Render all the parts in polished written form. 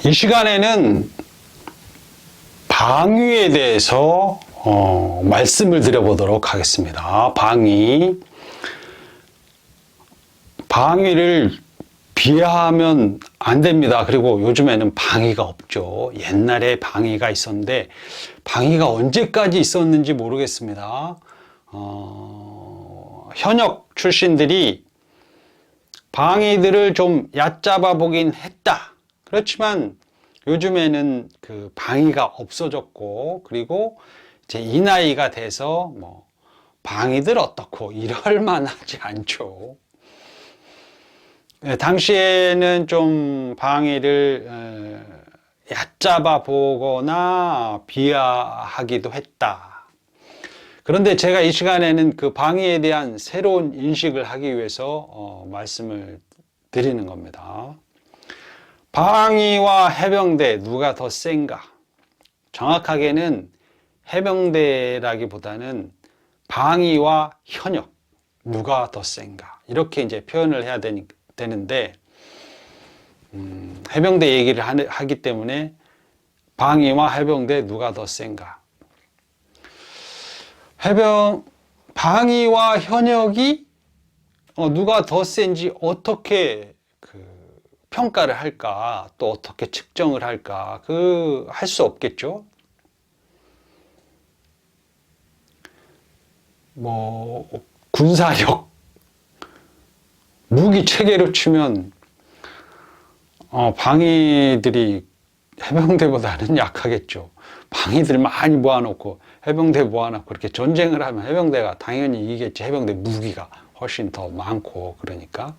이 시간에는 방위에 대해서 말씀을 드려보도록 하겠습니다. 방위를 비하하면 안 됩니다. 그리고 요즘에는 방위가 없죠. 옛날에 방위가 있었는데 방위가 언제까지 있었는지 모르겠습니다. 현역 출신들이 방위들을 좀 얕잡아 보긴 했다. 그렇지만 요즘에는 그 방위가 없어졌고, 그리고 이제 이 나이가 돼서 뭐 방위들 어떻고 이럴 만하지 않죠. 당시에는 좀 방위를 얕잡아 보거나 비하하기도 했다. 그런데 제가 이 시간에는 그 방위에 대한 새로운 인식을 하기 위해서 말씀을 드리는 겁니다. 방위와 해병대 누가 더 센가? 정확하게는 해병대라기보다는 방위와 현역 누가 더 센가? 이렇게 이제 표현을 해야 되는데 해병대 얘기를 하기 때문에 방위와 해병대 누가 더 센가? 방위와 현역이 누가 더 센지 어떻게 평가를 할까? 또 어떻게 측정을 할까? 할 수 없겠죠? 뭐 군사력, 무기 체계로 치면 방위들이 해병대보다는 약하겠죠. 방위들 많이 모아놓고 해병대 모아놓고 이렇게 전쟁을 하면 해병대가 당연히 이기겠지. 해병대 무기가 훨씬 더 많고, 그러니까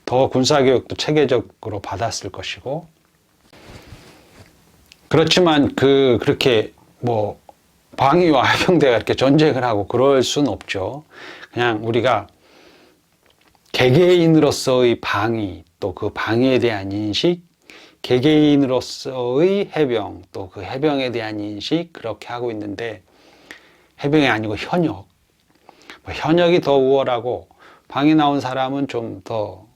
더 군사교육도 체계적으로 받았을 것이고. 그렇지만 그렇게 뭐 방위와 해병대가 이렇게 전쟁을 하고 그럴 수는 없죠. 그냥 우리가 개개인으로서의 방위, 또 그 방위에 대한 인식, 개개인으로서의 해병, 또 그 해병에 대한 인식, 그렇게 하고 있는데, 해병이 아니고 현역. 현역이 더 우월하고 방위 나온 사람은 좀 더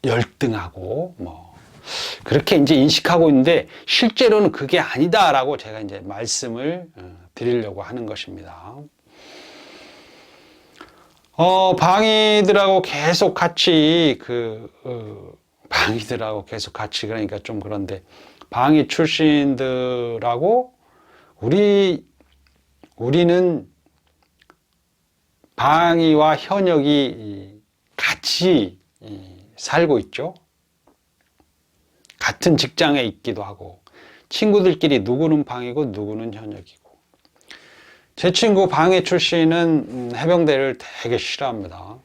열등하고 그렇게 이제 인식하고 있는데, 실제로는 그게 아니다라고 제가 이제 말씀을 드리려고 하는 것입니다. 방위들하고 계속 같이 방위들하고 계속 같이, 그러니까 좀 그런데, 방위 출신들하고 우리는 방위와 현역이 같이 살고 있죠. 같은 직장에 있기도 하고, 친구들끼리 누구는 방위고 누구는 현역이고. 제 친구 방위 출신은 해병대를 되게 싫어합니다.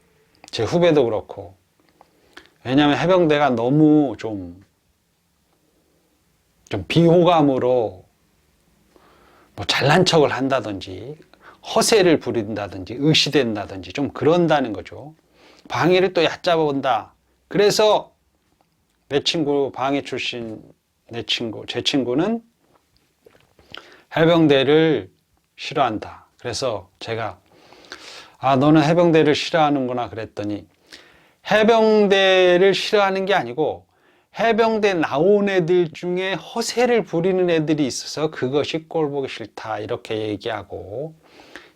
제 후배도 그렇고. 왜냐하면 해병대가 너무 좀 비호감으로 뭐 잘난 척을 한다든지, 허세를 부린다든지, 의시된다든지 좀 그런다는 거죠. 방위를 또 얕잡아 본다. 그래서 내 친구 방위 출신 제 친구는 해병대를 싫어한다. 그래서 제가 너는 해병대를 싫어하는구나 그랬더니, 해병대를 싫어하는 게 아니고 해병대 나온 애들 중에 허세를 부리는 애들이 있어서 그것이 꼴보기 싫다, 이렇게 얘기하고,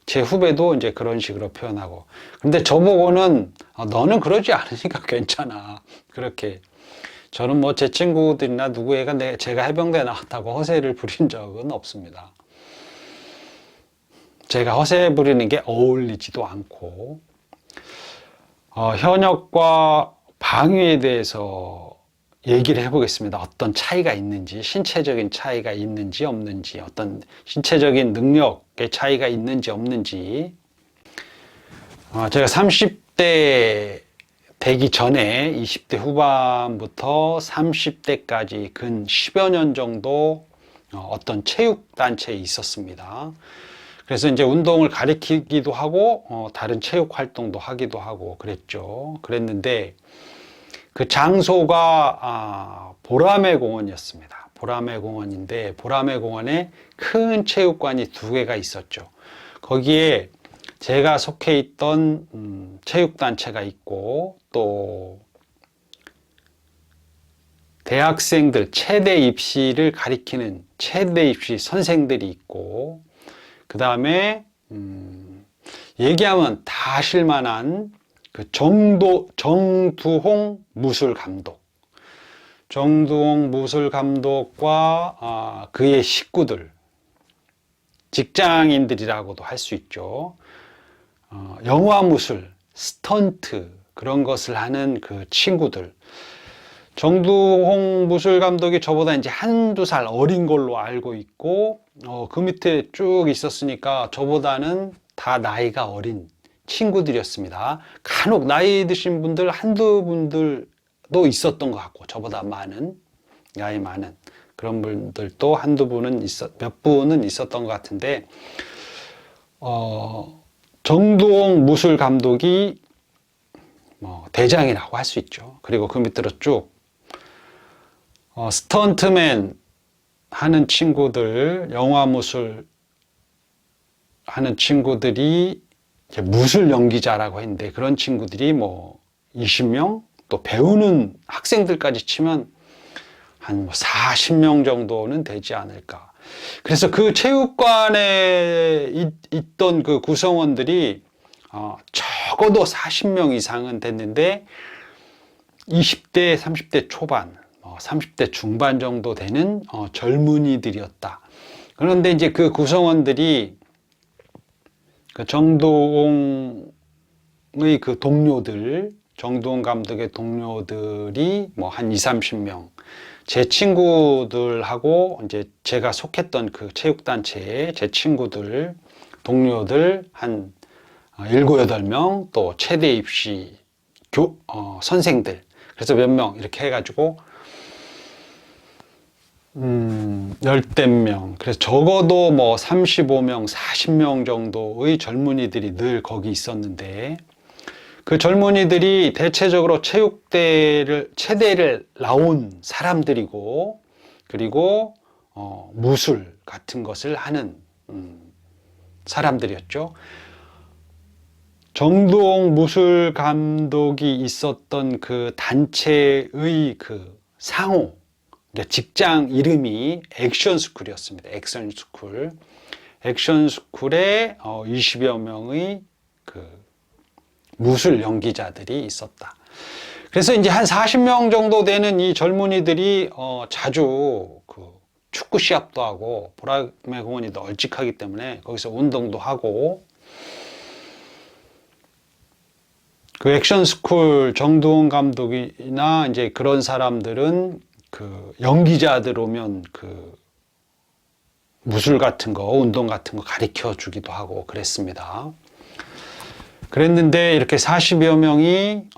제 후배도 이제 그런 식으로 표현하고. 근데 저보고는 너는 그러지 않으니까 괜찮아, 그렇게. 저는 뭐 제 친구들이나 누구애가 제가 해병대 나왔다고 허세를 부린 적은 없습니다. 제가 허세 부리는 게 어울리지도 않고. 현역과 방위에 대해서 얘기를 해보겠습니다. 어떤 차이가 있는지, 신체적인 차이가 있는지 없는지, 어떤 신체적인 능력의 차이가 있는지 없는지. 제가 30대 되기 전에 20대 후반부터 30대까지 근 10여 년 정도 어떤 체육단체에 있었습니다. 그래서 이제 운동을 가리키기도 하고 다른 체육 활동도 하기도 하고 그랬는데, 그 장소가 보라매 공원이었습니다. 보라매 공원인데, 보라매 공원에 큰 체육관이 2개가 있었죠. 거기에 제가 속해 있던 체육단체가 있고, 또 대학생들 체대 입시를 가리키는 체대 입시 선생들이 있고, 그 다음에 얘기하면 다 아실만한 그 정두홍 무술감독, 정두홍 무술감독과 그의 식구들, 직장인들이라고도 할 수 있죠. 영화 무술, 스턴트 그런 것을 하는 그 친구들. 정두홍 무술감독이 저보다 이제 한두 살 어린 걸로 알고 있고, 그 밑에 쭉 있었으니까 저보다는 다 나이가 어린 친구들이었습니다. 간혹 나이 드신 분들 한두 분들도 있었던 것 같고, 저보다 나이 많은 그런 분들도 한두 분은 몇 분은 있었던 것 같은데, 정두홍 무술 감독이 대장이라고 할 수 있죠. 그리고 그 밑으로 쭉 스턴트맨 하는 친구들, 영화 무술 하는 친구들이 무술 연기자라고 했는데, 그런 친구들이 20명, 또 배우는 학생들까지 치면 한 40명 정도는 되지 않을까. 그래서 그 체육관에 있던 그 구성원들이 적어도 40명 이상은 됐는데, 20대, 30대 초반, 30대 중반 정도 되는 젊은이들이었다. 그런데 이제 그 구성원들이 그 정두홍의 그 동료들, 정두홍 감독의 동료들이 한 20, 30명, 제 친구들하고 이제 제가 속했던 그 체육단체에 제 친구들, 동료들 한 7, 8명, 또 체대 입시 선생들, 그래서 몇 명 이렇게 해가지고 10대 명, 그래서 적어도 35명, 40명 정도의 젊은이들이 늘 거기 있었는데, 그 젊은이들이 대체적으로 체대를 나온 사람들이고, 그리고 무술 같은 것을 하는 사람들이었죠. 정두홍 무술 감독이 있었던 그 단체의 그 상호, 직장 이름이 액션스쿨이었습니다. 액션스쿨. 액션스쿨에 20여 명의 그 무술 연기자들이 있었다. 그래서 이제 한 40명 정도 되는 이 젊은이들이 자주 그 축구 시합도 하고, 보라매 공원이 널찍하기 때문에 거기서 운동도 하고, 그 액션스쿨 정두홍 감독이나 이제 그런 사람들은 그 연기자들 오면 그 무술 같은 거, 운동 같은 거 가르쳐 주기도 하고 그랬습니다. 그랬는데 이렇게 40여 명이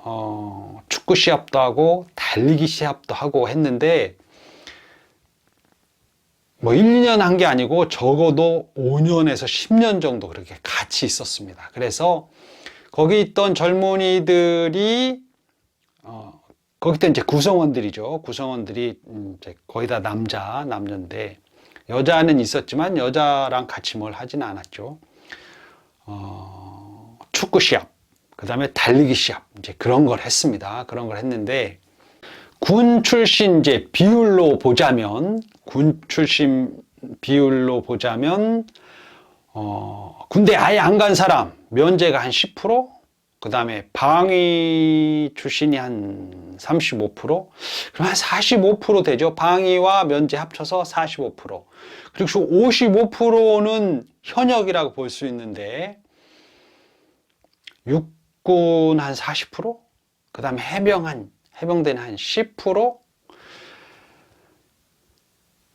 축구 시합도 하고 달리기 시합도 하고 했는데, 1, 2년 한 게 아니고 적어도 5년에서 10년 정도 그렇게 같이 있었습니다. 그래서 거기 있던 젊은이들이 거기 때 이제 구성원들이죠. 구성원들이 이제 거의 다 남자인데, 여자는 있었지만 여자랑 같이 뭘 하진 않았죠. 축구 시합, 그 다음에 달리기 시합, 이제 그런 걸 했습니다. 그런 걸 했는데, 군 출신 이제 비율로 보자면, 군대 아예 안 간 사람 면제가 한 10%, 그 다음에 방위 출신이 한 35%, 그럼 한 45% 되죠. 방위와 면제 합쳐서 45%. 그리고 55%는 현역이라고 볼 수 있는데, 육군 한 40%, 그 다음에 해병대는 한 10%,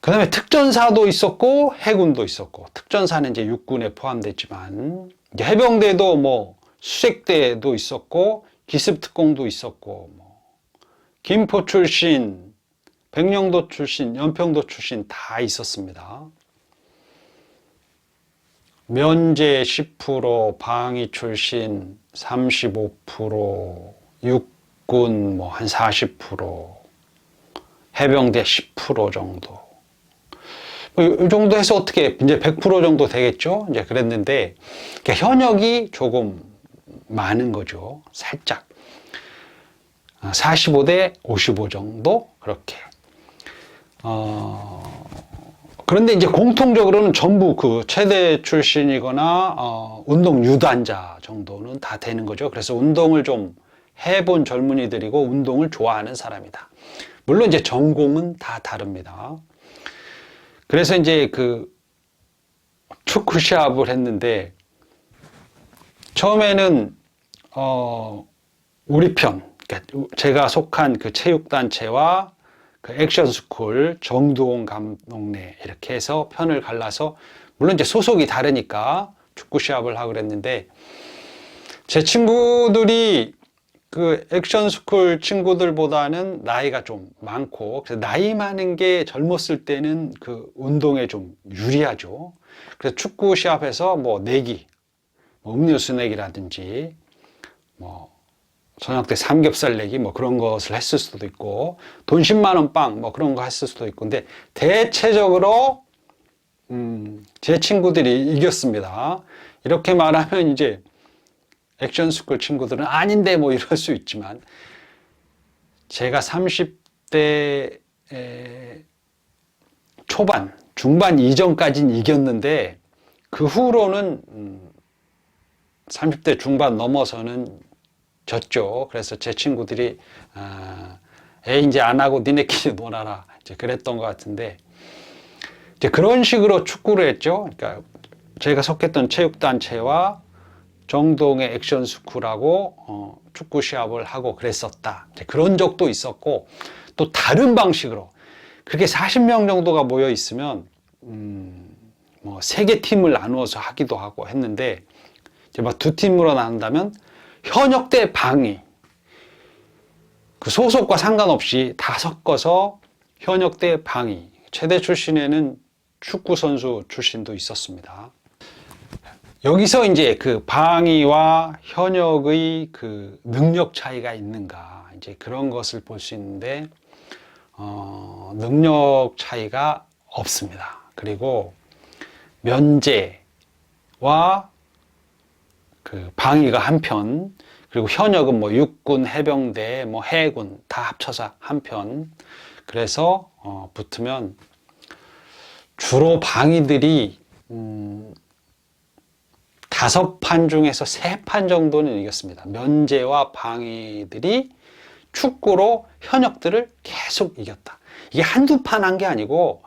그 다음에 특전사도 있었고, 해군도 있었고, 특전사는 이제 육군에 포함됐지만, 이제 해병대도 수색대도 있었고, 기습특공도 있었고, 김포 출신, 백령도 출신, 연평도 출신 다 있었습니다. 면제 10%, 방위 출신 35%, 육군 한 40%, 해병대 10% 정도. 이 정도 해서 어떻게 이제 100% 정도 되겠죠? 이제 그랬는데, 현역이 조금 많은 거죠. 살짝. 45대 55 정도? 그렇게. 그런데 이제 공통적으로는 전부 그 체대 출신이거나 운동 유단자 정도는 다 되는 거죠. 그래서 운동을 좀 해본 젊은이들이고 운동을 좋아하는 사람이다. 물론 이제 전공은 다 다릅니다. 그래서 이제 그 축구 시합을 했는데 처음에는 우리 편, 그러니까 제가 속한 그 체육단체와 그 액션스쿨 정두홍 감독네 이렇게 해서 편을 갈라서, 물론 이제 소속이 다르니까 축구 시합을 하고 그랬는데, 제 친구들이 그 액션스쿨 친구들보다는 나이가 좀 많고, 그래서 나이 많은 게 젊었을 때는 그 운동에 좀 유리하죠. 그래서 축구 시합에서 뭐 내기, 뭐 음료수 내기라든지 뭐 저녁 때 삼겹살 내기 뭐 그런 것을 했을 수도 있고, 돈 10만 원 빵 뭐 그런 거 했을 수도 있고, 근데 대체적으로 제 친구들이 이겼습니다. 이렇게 말하면 이제 액션스쿨 친구들은 아닌데 뭐 이럴 수 있지만, 제가 30대 초반, 중반 이전까지는 이겼는데 그 후로는 30대 중반 넘어서는 졌죠. 그래서 제 친구들이 이제 안 하고 니네끼리 놀아라 이제 그랬던 것 같은데, 이제 그런 식으로 축구를 했죠. 그러니까 제가 속했던 체육단체와 정동의 액션스쿨하고 축구 시합을 하고 그랬었다. 이제 그런 적도 있었고, 또 다른 방식으로 그렇게 40명 정도가 모여 있으면 뭐 3개 팀을 나누어서 하기도 하고 했는데, 이제 막 2팀으로 나눈다면 현역 대 방위, 그 소속과 상관없이 다 섞어서 현역 대 방위, 체대 출신에는 축구 선수 출신도 있었습니다. 여기서 이제 그 방위와 현역의 그 능력 차이가 있는가, 이제 그런 것을 볼 수 있는데, 능력 차이가 없습니다. 그리고 면제와 그 방위가 한 편, 그리고 현역은 뭐 육군, 해병대, 뭐 해군 다 합쳐서 한 편. 그래서 붙으면 주로 방위들이 5판 중에서 3판 정도는 이겼습니다. 면제와 방위들이 축구로 현역들을 계속 이겼다. 이게 한두 판 한 게 아니고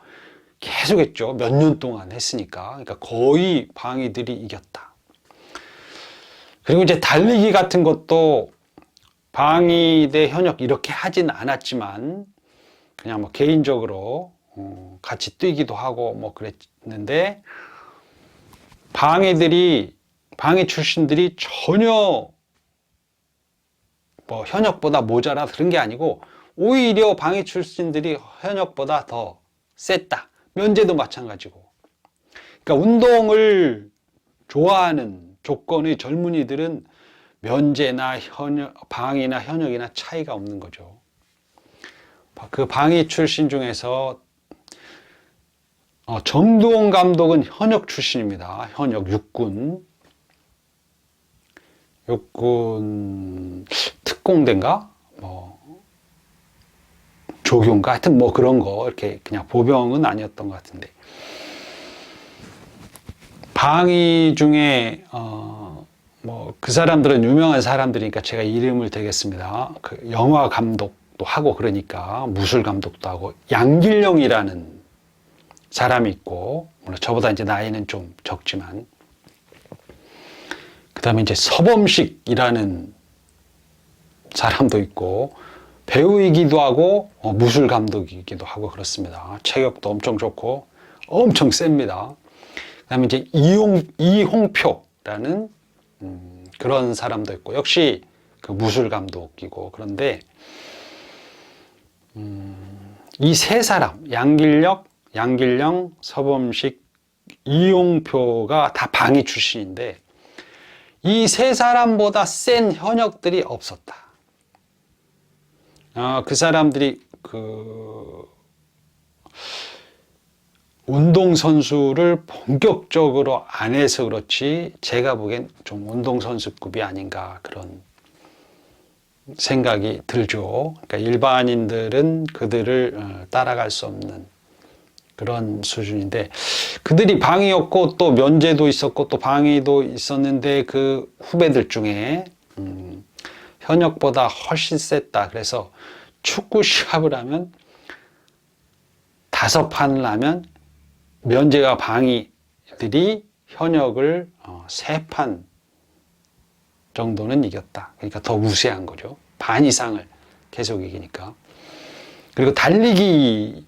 계속 했죠. 몇 년 동안 했으니까. 그러니까 거의 방위들이 이겼다. 그리고 이제 달리기 같은 것도 방위 대 현역 이렇게 하진 않았지만, 그냥 뭐 개인적으로 같이 뛰기도 하고 뭐 그랬는데, 방위 출신들이 전혀 뭐 현역보다 모자라 그런 게 아니고, 오히려 방위 출신들이 현역보다 더 셌다. 면제도 마찬가지고. 그러니까 운동을 좋아하는 조건의 젊은이들은 면제나 방위나 현역이나 차이가 없는 거죠. 그 방위 출신 중에서 정두홍 감독은 현역 출신입니다. 현역 육군 특공대인가? 뭐 조교인가? 하여튼 뭐 그런 거, 이렇게 그냥 보병은 아니었던 것 같은데, 방위 중에 뭐 그 사람들은 유명한 사람들이니까 제가 이름을 대겠습니다. 그 영화 감독도 하고, 그러니까 무술 감독도 하고, 양길영이라는 사람이 있고, 물론 저보다 이제 나이는 좀 적지만, 그 다음에 이제 서범식이라는 사람도 있고, 배우이기도 하고 무술 감독이기도 하고 그렇습니다. 체격도 엄청 좋고 엄청 셉니다. 그 다음에 이제 이홍표라는 그런 사람도 있고, 역시 그 무술 감독이고. 그런데 이 세 사람, 양길영, 서범식, 이홍표가 다 방위 출신인데, 이 세 사람보다 센 현역들이 없었다. 그 사람들이 그 운동선수를 본격적으로 안 해서 그렇지, 제가 보기엔 좀 운동선수급이 아닌가, 그런 생각이 들죠. 그러니까 일반인들은 그들을 따라갈 수 없는 그런 수준인데, 그들이 방위였고 또 면제도 있었고 또 방위도 있었는데 그 후배들 중에 현역보다 훨씬 셌다. 그래서 축구 시합을 하면 5판을 하면 면제와 방위들이 현역을 3판 정도는 이겼다. 그러니까 더 우세한 거죠. 반 이상을 계속 이기니까. 그리고 달리기를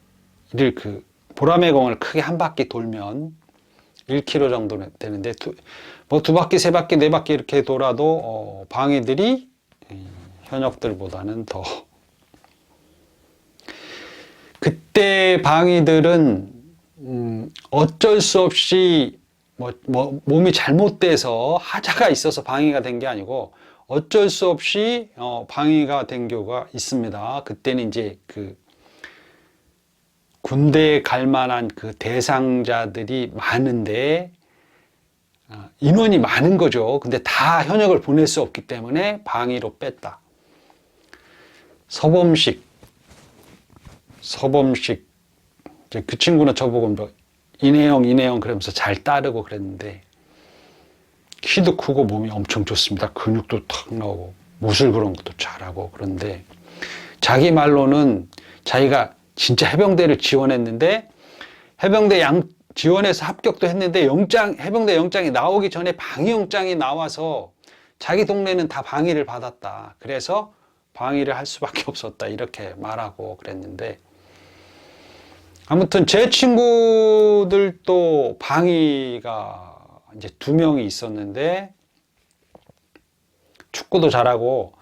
보라매 공을 크게 한 바퀴 돌면 1km 정도 되는데 두 바퀴, 3바퀴, 4바퀴 이렇게 돌아도 방위들이 현역들보다는 더. 그때 방위들은 어쩔 수 없이 몸이 잘못돼서 하자가 있어서 방위가 된 게 아니고 어쩔 수 없이 방위가 된 경우가 있습니다. 그때는 이제 군대에 갈 만한 그 대상자들이 많은데 인원이 많은 거죠. 근데 다 현역을 보낼 수 없기 때문에 방위로 뺐다. 서범식 이제 그 친구는 저보고 이내영 그러면서 잘 따르고 그랬는데 키도 크고 몸이 엄청 좋습니다. 근육도 탁 나오고 무술 그런 것도 잘하고. 그런데 자기 말로는 자기가 진짜 해병대를 지원했는데 해병대 지원해서 합격도 했는데 해병대 영장이 나오기 전에 방위 영장이 나와서 자기 동네는 다 방위를 받았다. 그래서 방위를 할 수밖에 없었다. 이렇게 말하고 그랬는데, 아무튼 제 친구들도 방위가 이제 2명이 있었는데 축구도 잘하고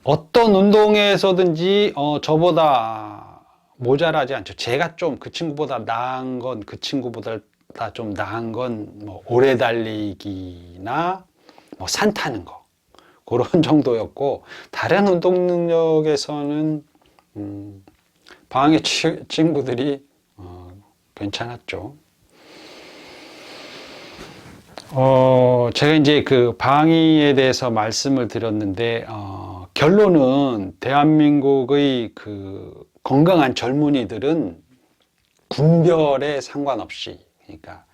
어떤 운동에서든지 저보다 모자라지 않죠. 제가 좀 그 친구보다 나은 건, 그 친구보다 좀 나은 건 오래 달리기나 산 타는 거 그런 정도였고, 다른 운동 능력에서는 방위 친구들이 괜찮았죠. 제가 이제 그 방위에 대해서 말씀을 드렸는데, 결론은 대한민국의 그 건강한 젊은이들은 군별에 상관없이, 그러니까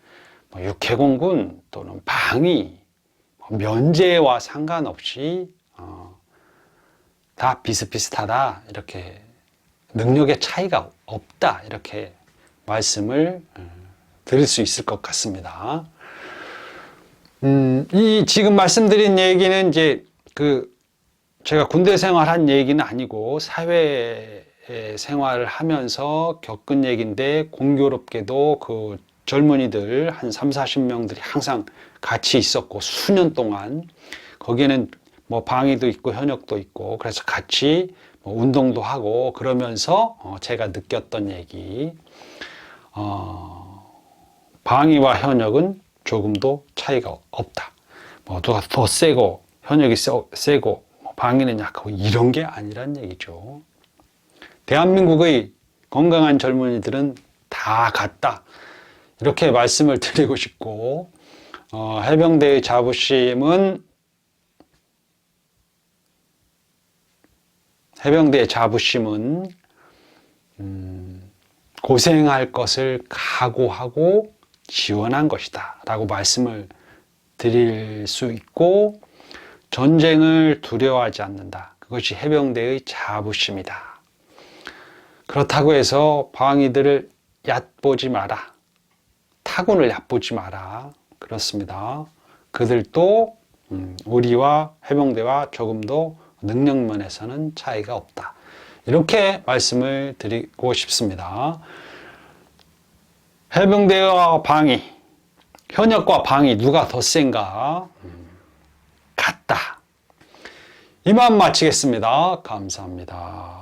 육해공군 또는 방위, 면제와 상관없이 다 비슷비슷하다. 이렇게 능력의 차이가 없다. 이렇게 말씀을 드릴 수 있을 것 같습니다. 이 지금 말씀드린 얘기는 이제 제가 군대 생활한 얘기는 아니고 사회 생활을 하면서 겪은 얘기인데, 공교롭게도 그 젊은이들 한 30-40명들이 항상 같이 있었고 수년 동안 거기에는 방위도 있고 현역도 있고, 그래서 같이 운동도 하고 그러면서 제가 느꼈던 얘기, 방위와 현역은 조금도 차이가 없다. 누가 더 세고 현역이 세고 방위는 약하고 이런 게 아니란 얘기죠. 대한민국의 건강한 젊은이들은 다 같다. 이렇게 말씀을 드리고 싶고, 해병대의 자부심은 고생할 것을 각오하고 지원한 것이다 라고 말씀을 드릴 수 있고, 전쟁을 두려워하지 않는다. 그것이 해병대의 자부심이다. 그렇다고 해서 방위들을 얕보지 마라. 타군을 얕보지 마라. 그렇습니다. 그들도 우리와 해병대와 조금도 능력면에서는 차이가 없다. 이렇게 말씀을 드리고 싶습니다. 해병대와 방위, 현역과 방위 누가 더 센가? 같다. 이만 마치겠습니다. 감사합니다.